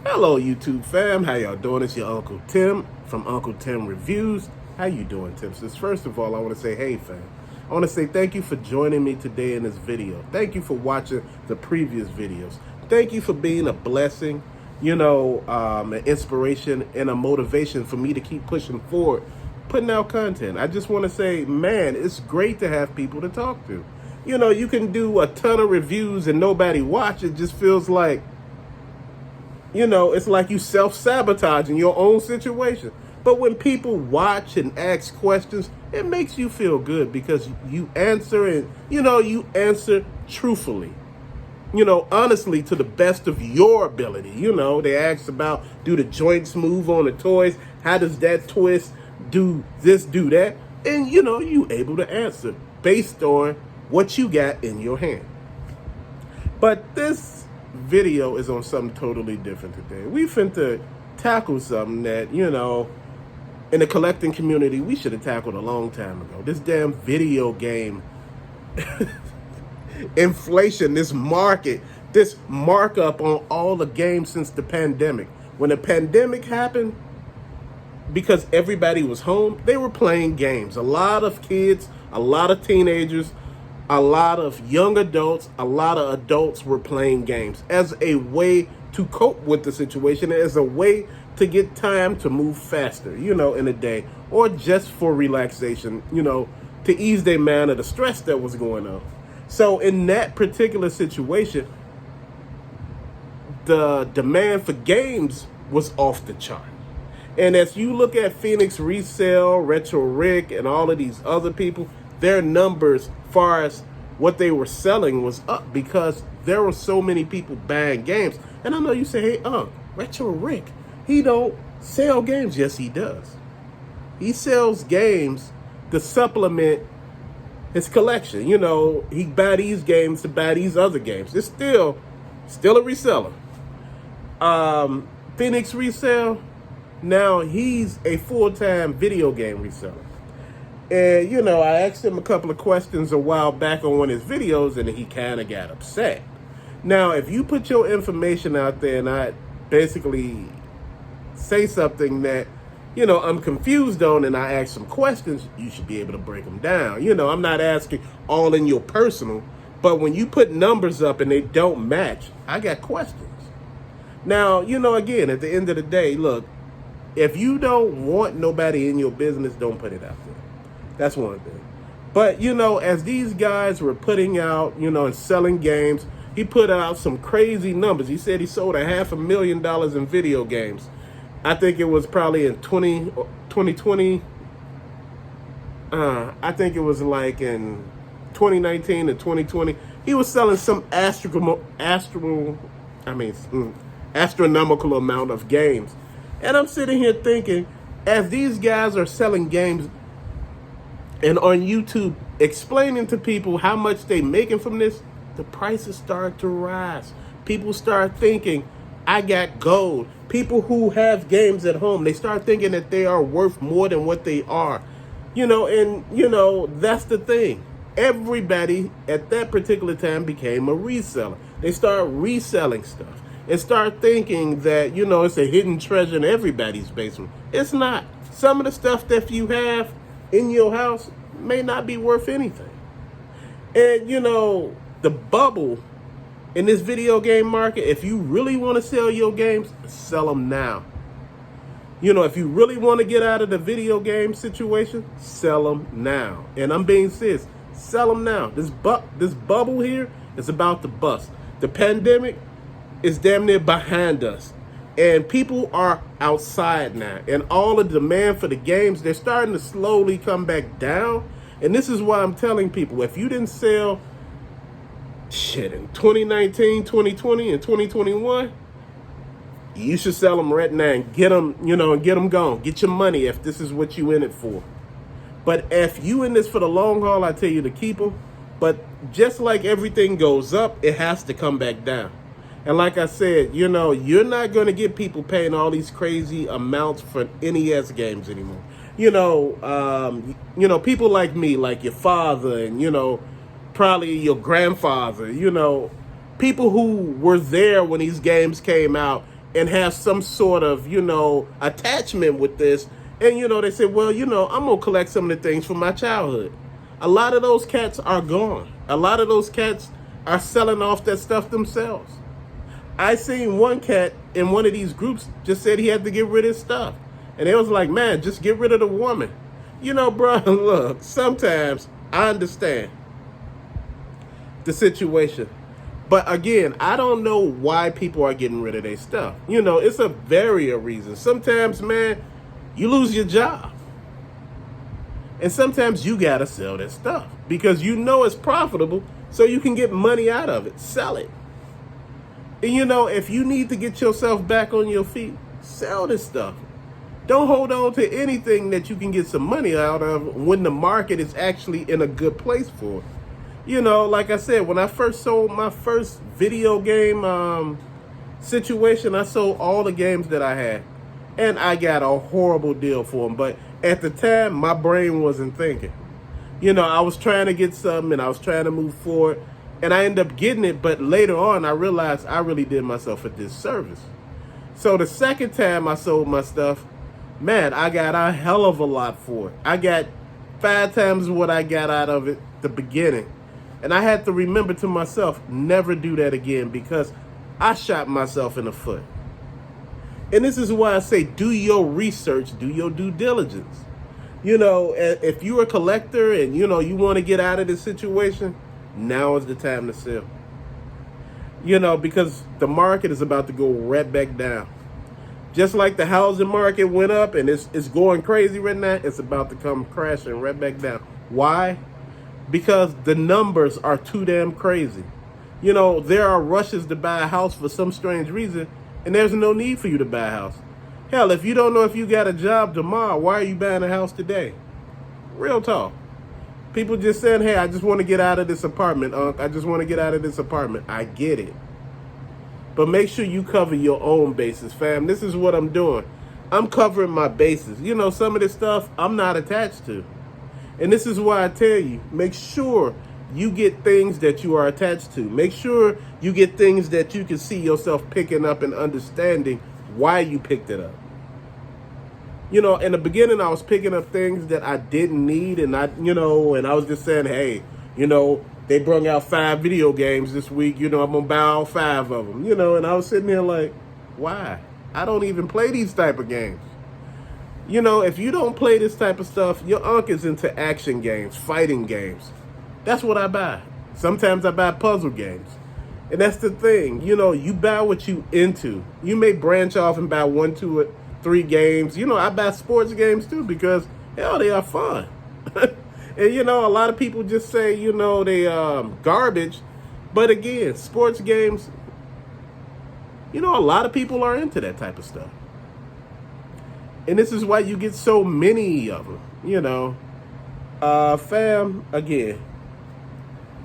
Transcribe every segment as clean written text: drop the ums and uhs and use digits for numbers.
Hello, YouTube fam. How y'all doing? It's your Uncle Tim from Uncle Tim Reviews. How you doing, Tipsters? First of all, I want to say, hey, fam. I want to say thank you for joining me today in this video. Thank you for watching the previous videos. Thank you for being a blessing, an inspiration and a motivation for me to keep pushing forward, putting out content. I just want to say, man, it's great to have people to talk to. You can do a ton of reviews and nobody watch. It just feels like, it's like you self-sabotaging your own situation. But when people watch and ask questions, it makes you feel good because you answer and, you answer truthfully. Honestly, to the best of your ability. They ask about, do the joints move on the toys? How does that twist? Do this, do that? And, you able to answer based on what you got in your hand. But this video is on something totally different today. We finna tackle something that, in the collecting community, we should have tackled a long time ago. This damn video game inflation, this market, this markup on all the games since the pandemic. When the pandemic happened, because everybody was home, they were playing games. A lot of kids, a lot of teenagers, a lot of young adults, a lot of adults were playing games as a way to cope with the situation, as a way to get time to move faster, in a day, or just for relaxation, to ease their mind of the stress that was going on. So in that particular situation, the demand for games was off the chart. And as you look at Phoenix Resale, Retro Rick, and all of these other people, their numbers, far as what they were selling, was up because there were so many people buying games. And I know you say, hey, Retro Rick, he don't sell games. Yes, he does. He sells games to supplement his collection. He buy these games to buy these other games. It's still a reseller. Phoenix Resale, now he's a full-time video game reseller. And, I asked him a couple of questions a while back on one of his videos, and he kind of got upset. Now, if you put your information out there and I basically say something that, I'm confused on, and I ask some questions, you should be able to break them down. I'm not asking all in your personal, but when you put numbers up and they don't match, I got questions. Now, again, at the end of the day, look, if you don't want nobody in your business, don't put it out there. That's one thing. But, as these guys were putting out, and selling games, he put out some crazy numbers. He said he sold $500,000 in video games. I think it was probably in 2020. I think it was like in 2019 and 2020. He was selling some astronomical amount of games. And I'm sitting here thinking, as these guys are selling games and on YouTube explaining to people how much they making from this, the prices start to rise. People start thinking, I got gold. People who have games at home, they start thinking that they are worth more than what they are. That's the thing. Everybody at that particular time became a reseller. They start reselling stuff and start thinking that, it's a hidden treasure in everybody's basement. It's not. Some of the stuff that you have in your house may not be worth anything. And, the bubble in this video game market, if you really want to sell your games, sell them now. If you really want to get out of the video game situation, sell them now. And I'm being serious. Sell them now. This bubble here is about to bust. The pandemic is damn near behind us. And people are outside now. And all the demand for the games, they're starting to slowly come back down. And this is why I'm telling people, if you didn't sell in 2019, 2020, and 2021, you should sell them right now and get them, and get them gone. Get your money if this is what you in it for. But if you in this for the long haul, I tell you to keep them. But just like everything goes up, it has to come back down. And like I said, you're not going to get people paying all these crazy amounts for NES games anymore. People like me, like your father and, probably your grandfather, people who were there when these games came out and have some sort of, attachment with this. And, they say, well, I'm going to collect some of the things from my childhood. A lot of those cats are gone. A lot of those cats are selling off that stuff themselves. I seen one cat in one of these groups just said he had to get rid of his stuff. And it was like, man, just get rid of the woman. Bro, look, sometimes I understand the situation. But again, I don't know why people are getting rid of their stuff. It's a variety of reasons. Sometimes, man, you lose your job. And sometimes you got to sell that stuff because it's profitable so you can get money out of it. Sell it. And if you need to get yourself back on your feet, sell this stuff. Don't hold on to anything that you can get some money out of when the market is actually in a good place for it. Like I said, when I first sold my first video game situation, I sold all the games that I had. And I got a horrible deal for them. But at the time, my brain wasn't thinking. I was trying to get something and I was trying to move forward. And I ended up getting it. But later on, I realized I really did myself a disservice. So the second time I sold my stuff, man, I got a hell of a lot for it. I got 5 times what I got out of it the beginning. And I had to remember to myself, never do that again because I shot myself in the foot. And this is why I say, do your research, do your due diligence. If you're a collector and, you want to get out of this situation, now is the time to sell. Because the market is about to go right back down. Just like the housing market went up and it's going crazy right now, it's about to come crashing right back down. Why? Because the numbers are too damn crazy. There are rushes to buy a house for some strange reason, and there's no need for you to buy a house. Hell, if you don't know if you got a job tomorrow, why are you buying a house today? Real talk. People just saying, hey, I just want to get out of this apartment, Unc. I just want to get out of this apartment. I get it. But make sure you cover your own bases, fam. This is what I'm doing. I'm covering my bases. Some of this stuff I'm not attached to. And this is why I tell you, make sure you get things that you are attached to. Make sure you get things that you can see yourself picking up and understanding why you picked it up. In the beginning, I was picking up things that I didn't need. And I was just saying, hey, they brought out 5 video games this week. I'm going to buy all 5 of them. And I was sitting there like, why? I don't even play these type of games. If you don't play this type of stuff, your Unc is into action games, fighting games. That's what I buy. Sometimes I buy puzzle games. And that's the thing. You buy what you into. You may branch off and buy 1, 2, or 3 games. I buy sports games too because, hell, they are fun. And, a lot of people just say, they garbage. But again, sports games, a lot of people are into that type of stuff. And this is why you get so many of them, Fam, again,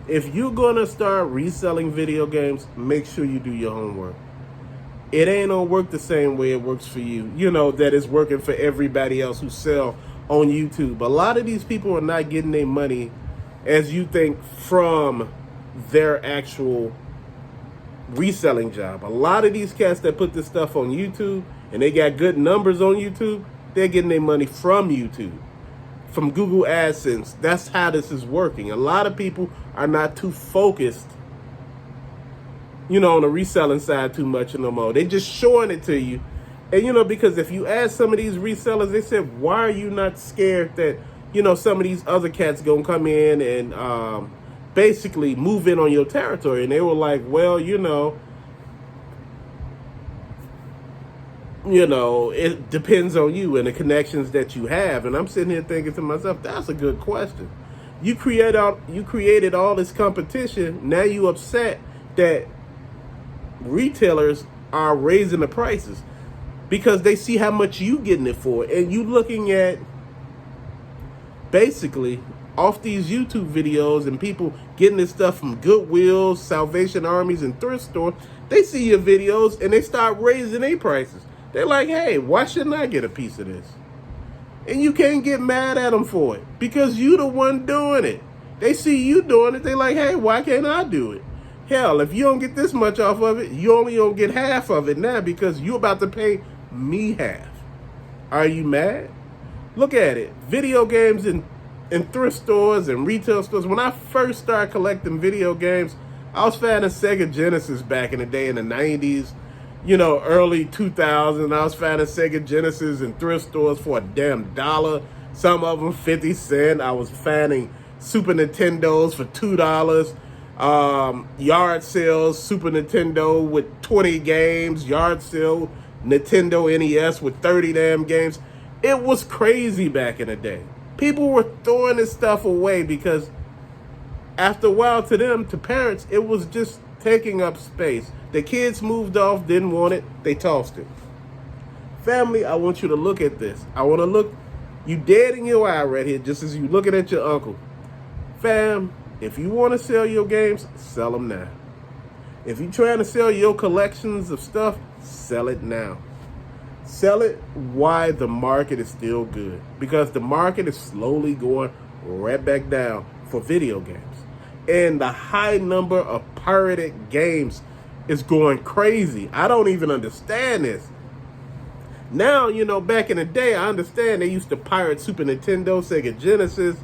if you're going to start reselling video games, make sure you do your homework. It ain't going to work the same way it works for you, that it's working for everybody else who sell on YouTube. A lot of these people are not getting their money, as you think, from their actual reselling job. A lot of these cats that put this stuff on YouTube and they got good numbers on YouTube, they're getting their money from YouTube, from Google AdSense. That's how this is working. A lot of people are not too focused, on the reselling side too much no more. They just showing it to you. And, because if you ask some of these resellers, they said, why are you not scared that, some of these other cats going to come in and basically move in on your territory? And they were like, well, it depends on you and the connections that you have. And I'm sitting here thinking to myself, that's a good question. You created all this competition. Now you upset that retailers are raising the prices because they see how much you getting it for. And you looking at basically off these YouTube videos and people getting this stuff from Goodwill, Salvation Armies, and thrift stores. They see your videos and they start raising their prices. They're like, hey, why shouldn't I get a piece of this? And you can't get mad at them for it because you the one doing it. They see you doing it. They like, hey, why can't I do it? Hell, if you don't get this much off of it, you only don't get half of it now because you're about to pay me half. Are you mad? Look at it. Video games in thrift stores and retail stores. When I first started collecting video games, I was finding Sega Genesis back in the day in the 90s, early 2000s. I was finding Sega Genesis in thrift stores for a damn dollar. Some of them 50 cents. I was finding Super Nintendos for $2. Yard sales, Super Nintendo with 20 games. Yard sale, Nintendo NES with 30 damn games. It was crazy back in the day. People were throwing this stuff away because after a while, to them, to parents, it was just taking up space. The kids moved off, didn't want it, they tossed it. Family, I want you to look at this. I want to look you dead in your eye right here, just as you looking at your uncle. Fam, if you want to sell your games, sell them now. If you're trying to sell your collections of stuff, sell it now. Sell it while the market is still good, because the market is slowly going right back down for video games. And the high number of pirated games is going crazy. I don't even understand this. Now, back in the day, I understand they used to pirate Super Nintendo, Sega Genesis,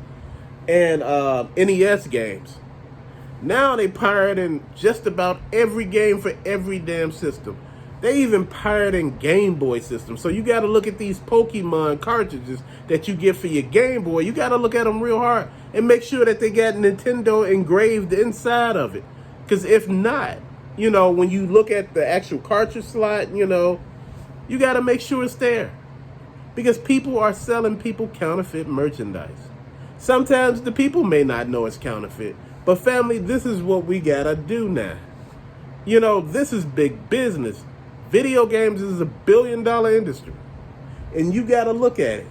and NES games. Now they pirating just about every game for every damn system. They even pirating Game Boy systems. So you got to look at these Pokemon cartridges that you get for your Game Boy. You got to look at them real hard and make sure that they got Nintendo engraved inside of it. Because if not, when you look at the actual cartridge slot, you got to make sure it's there. Because people are selling people counterfeit merchandise. Sometimes the people may not know it's counterfeit. But family, this is what we got to do now. This is big business. Video games is $1 billion industry. And you got to look at it.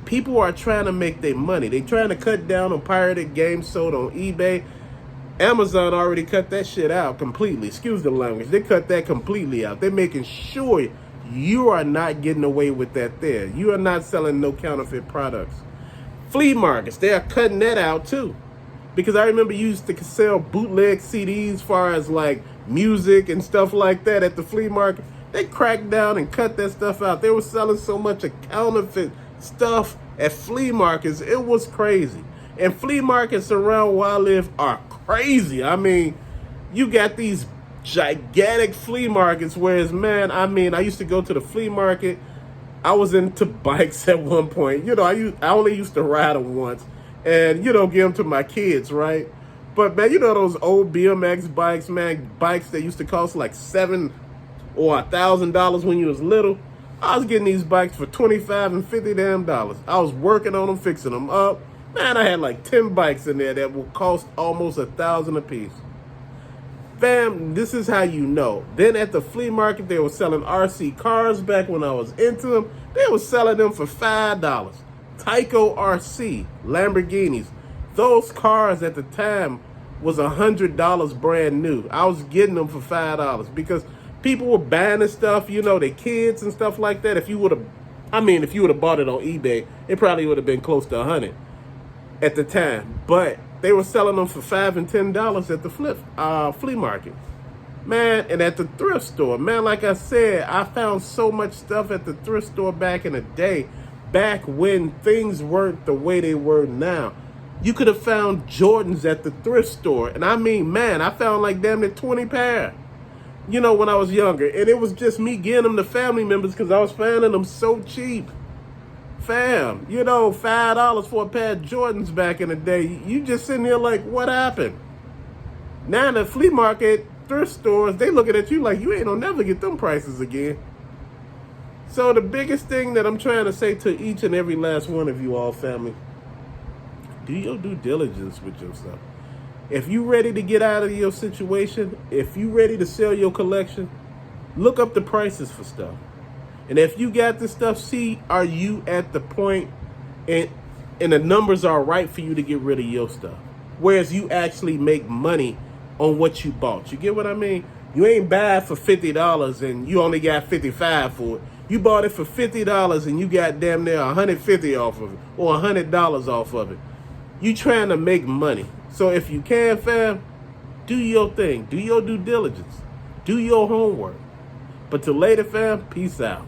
People are trying to make their money. They're trying to cut down on pirated games sold on eBay. Amazon already cut that shit out completely. Excuse the language. They cut that completely out. They're making sure you are not getting away with that there. You are not selling no counterfeit products. Flea markets, they are cutting that out too. Because I remember you used to sell bootleg CDs as far as like music and stuff like that at the flea market. They cracked down and cut that stuff out. They were selling so much of counterfeit stuff at flea markets. It was crazy. And flea markets around where I live are crazy. I mean, you got these gigantic flea markets, whereas, man, I used to go to the flea market. I was into bikes at one point. I only used to ride them once. And, give them to my kids, right? But, man, those old BMX bikes, man, bikes that used to cost like $7,000 or $1,000 when you was little. I was getting these bikes for $25 and $50 damn dollars. I was working on them, fixing them up. Man, I had like 10 bikes in there that will cost almost $1,000 a piece. Fam, this is how you know. Then at the flea market, they were selling RC cars back when I was into them. They were selling them for $5. Tyco RC, Lamborghinis. Those cars at the time was $100 brand new. I was getting them for $5 because people were buying this stuff, their kids and stuff like that. If you would have bought it on eBay, it probably would have been close to $100 at the time. But they were selling them for $5 and $10 at the flea market. Man, and at the thrift store, man, like I said, I found so much stuff at the thrift store back in the day, back when things weren't the way they were now. You could have found Jordans at the thrift store. And I found like damn near 20 pair, when I was younger. And it was just me getting them to family members because I was finding them so cheap. Fam, $5 for a pair of Jordans back in the day. You just sitting here like, what happened? Now in the flea market, thrift stores, they looking at you like you ain't gonna never get them prices again. So the biggest thing that I'm trying to say to each and every last one of you all, family, do your due diligence with yourself. If you ready to get out of your situation, if you ready to sell your collection, look up the prices for stuff. And if you got this stuff, see, are you at the point and the numbers are right for you to get rid of your stuff? Whereas you actually make money on what you bought. You get what I mean? You ain't buy for $50 and you only got $55 for it. You bought it for $50 and you got damn near $150 off of it or $100 off of it. You trying to make money. So if you can, fam, do your thing. Do your due diligence. Do your homework. But till later, fam, peace out.